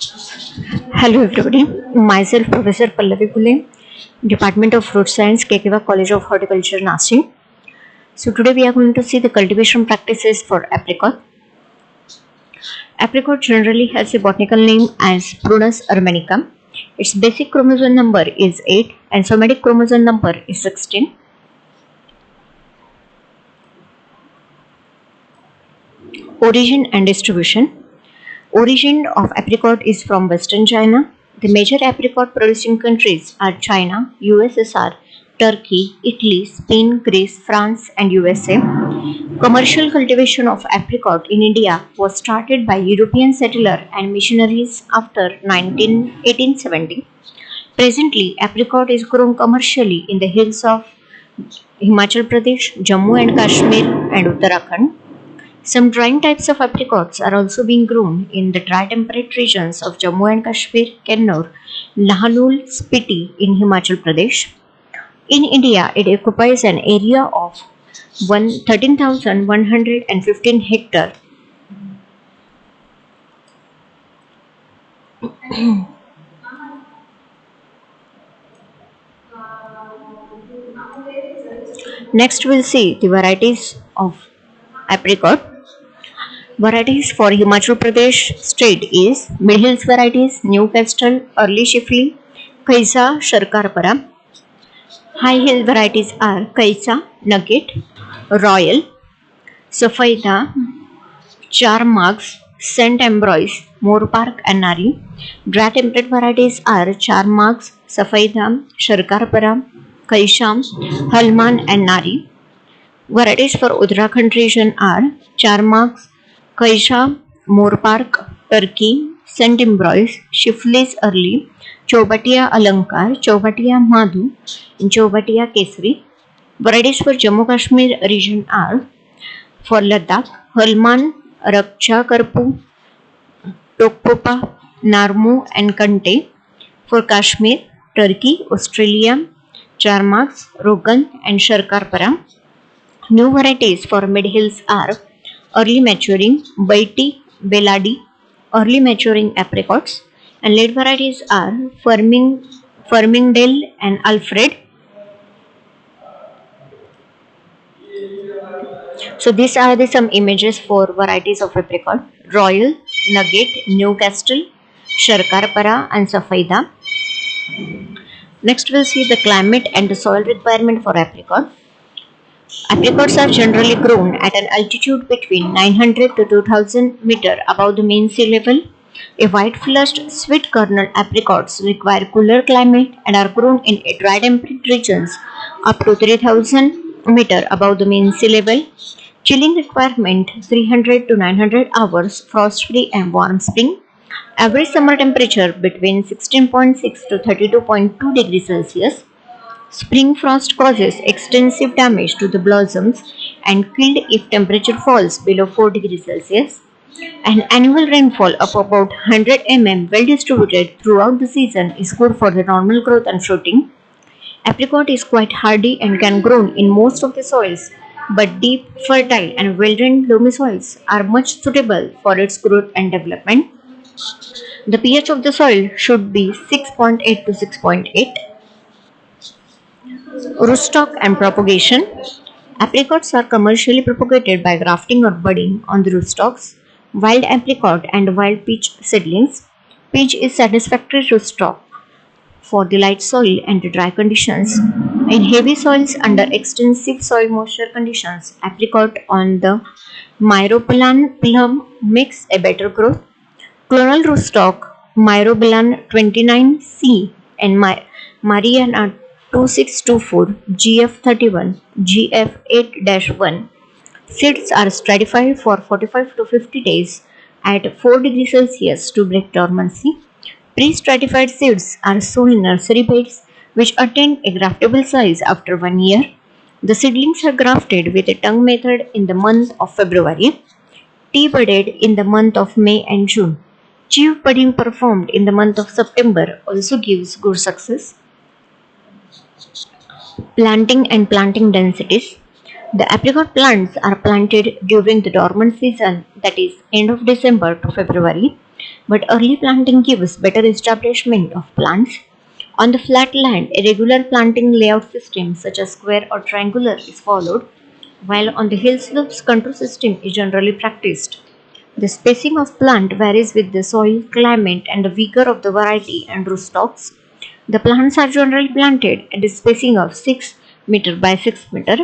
Hello everybody, myself Professor Pallavi Pule, Department of Fruit Science, Kekewa College of Horticulture, Nashik. So today we are going to see the cultivation practices for apricot. Apricot generally has a botanical name as Prunus armenica. Its basic chromosome number is 8 and somatic chromosome number is 16. Origin and distribution. Origin of apricot is from Western China. The major apricot producing countries are China, USSR, Turkey, Italy, Spain, Greece, France, and USA. Commercial cultivation of apricot in India was started by European settlers and missionaries after 1870. Presently, apricot is grown commercially in the hills of Himachal Pradesh, Jammu and Kashmir, and Uttarakhand. Some drying types of apricots are also being grown in the dry temperate regions of Jammu and Kashmir, Kannur, Nahanul, Spiti in Himachal Pradesh. In India, it occupies an area of 13,115 hectares. Next, we'll see the varieties of apricot. Varieties for Himachal Pradesh state is Mid Hills varieties, Newcastle, Early Shifley, Kaisa, Sharkarpara. High hill varieties are Kaisa, Nugget, Royal, Safaida, Charmax, St. Ambroise, Moorpark and Nari. Dry temperate varieties are Charmax, Safaida, Sharkarpara, Kaisham, Halman and Nari. Varieties for Uttarakhand region are Charmax, Kaisha, Moorpark, Turkey, St. Ambroise, Shiflis Early, Chaubatia Alankar, Chaubatia Madhu, and Chaubatia Kesri. Varieties for Jammu Kashmir region are for Ladakh, Halman, Rakcha Karpu, Tokpopa, Narmu, and Kante. For Kashmir, Turkey, Australia, Charmax, Rogan, and Sharkarpara. New varieties for mid hills are early maturing Baiti, Beladi, early maturing apricots, and late varieties are Firmingdale and Alfred. So these are some images for varieties of apricot: Royal, Nugget, Newcastle, Sharkarpara, and Safaida. Next, we'll see the climate and the soil requirement for apricot. Apricots are generally grown at an altitude between 900 to 2000 meter above the mean sea level. A white-flushed sweet kernel apricots require cooler climate and are grown in dry temperate regions up to 3000 meter above the mean sea level. Chilling requirement 300 to 900 hours, frost-free and warm spring. Average summer temperature between 16.6 to 32.2 degrees Celsius. Spring frost causes extensive damage to the blossoms and killed if temperature falls below 4 degrees Celsius. An annual rainfall of about 100 mm well distributed throughout the season is good for the normal growth and fruiting. Apricot is quite hardy and can grow in most of the soils, but deep, fertile and well-drained loamy soils are much suitable for its growth and development. The pH of the soil should be 6.8 to 6.8. Rootstock and propagation. Apricots are commercially propagated by grafting or budding on the rootstocks. Wild apricot and wild peach seedlings. Peach is satisfactory rootstock for the light soil and the dry conditions. In heavy soils under extensive soil moisture conditions, apricot on the myrobalan plum makes a better growth. Clonal rootstock Myrobalan 29C and Mariana 2624 GF31 GF8-1 seeds are stratified for 45 to 50 days at 4 degrees Celsius to break dormancy. Pre-stratified seeds are sown in nursery beds which attain a graftable size after 1 year. The seedlings are grafted with a tongue method in the month of February, tea-budded in the month of May and June. Chief budding performed in the month of September also gives good success. Planting and planting densities. The apricot plants are planted during the dormant season, that is end of December to February. but early planting gives better establishment of plants. On the flat land, a regular planting layout system such as square or triangular is followed, while on the hill slopes, contour system is generally practiced. The spacing of plant varies with the soil, climate, and the vigor of the variety and rootstocks. The plants are generally planted at a spacing of 6 meter by 6 meter.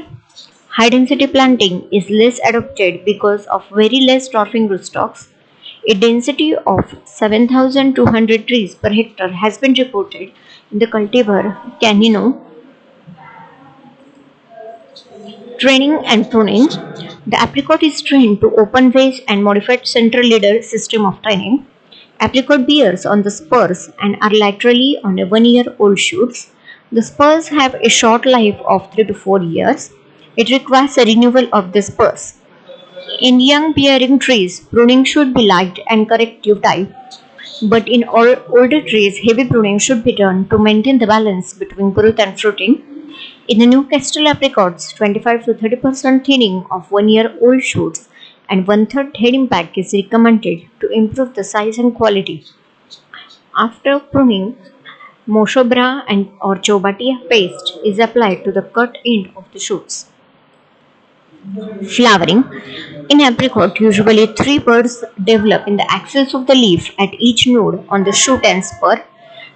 High density planting is less adopted because of very less dwarfing rootstocks. A density of 7,200 trees per hectare has been reported in the cultivar Canino. Training and pruning. The apricot is trained to open vase and modified central leader system of training. Apricot bears on the spurs and are laterally on a 1 year old shoots. The spurs have a short life of 3 to 4 years. It requires a renewal of the spurs. In young bearing trees, pruning should be light and corrective type, but in older trees, heavy pruning should be done to maintain the balance between growth and fruiting. In the Newcastle apricots, 25 to 30% thinning of 1 year old shoots and one-third heading back is recommended to improve the size and quality. After pruning, Moshobra and or Chobatia paste is applied to the cut end of the shoots. Flowering. In apricot, usually three buds develop in the axils of the leaf at each node on the shoot and spur,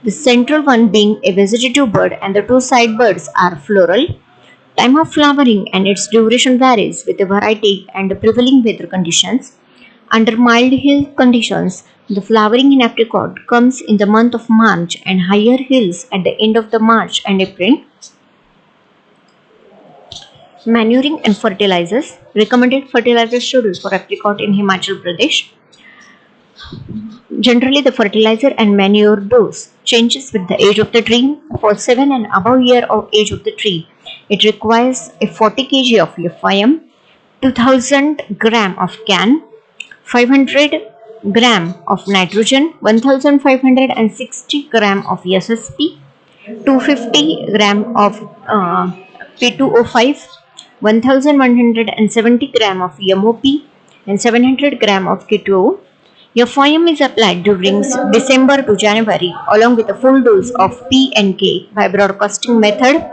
the central one being a vegetative bud and the two side buds are floral. Time of flowering and its duration varies with the variety and the prevailing weather conditions. Under mild hill conditions, the flowering in apricot comes in the month of March and higher hills at the end of the March and April. Manuring and fertilizers. Recommended fertilizer schedule for apricot in Himachal Pradesh. Generally, the fertilizer and manure dose changes with the age of the tree. For 7 and above year of age of the tree, it requires a 40 kg of FIM, 2000 gram of CAN, 500 gram of nitrogen, 1560 gram of SSP, 250 gram of P2O5, 1170 gram of MOP, and 700 gram of K2O. FIM is applied during December to January along with a full dose of P and K by broadcasting method.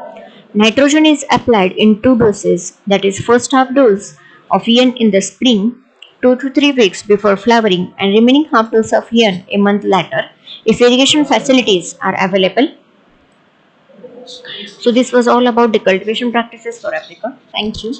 Nitrogen is applied in two doses, that is first half dose of N in the spring 2 to 3 weeks before flowering and remaining half dose of N a month later if irrigation facilities are available. So this was all about the cultivation practices for apricot. Thank you.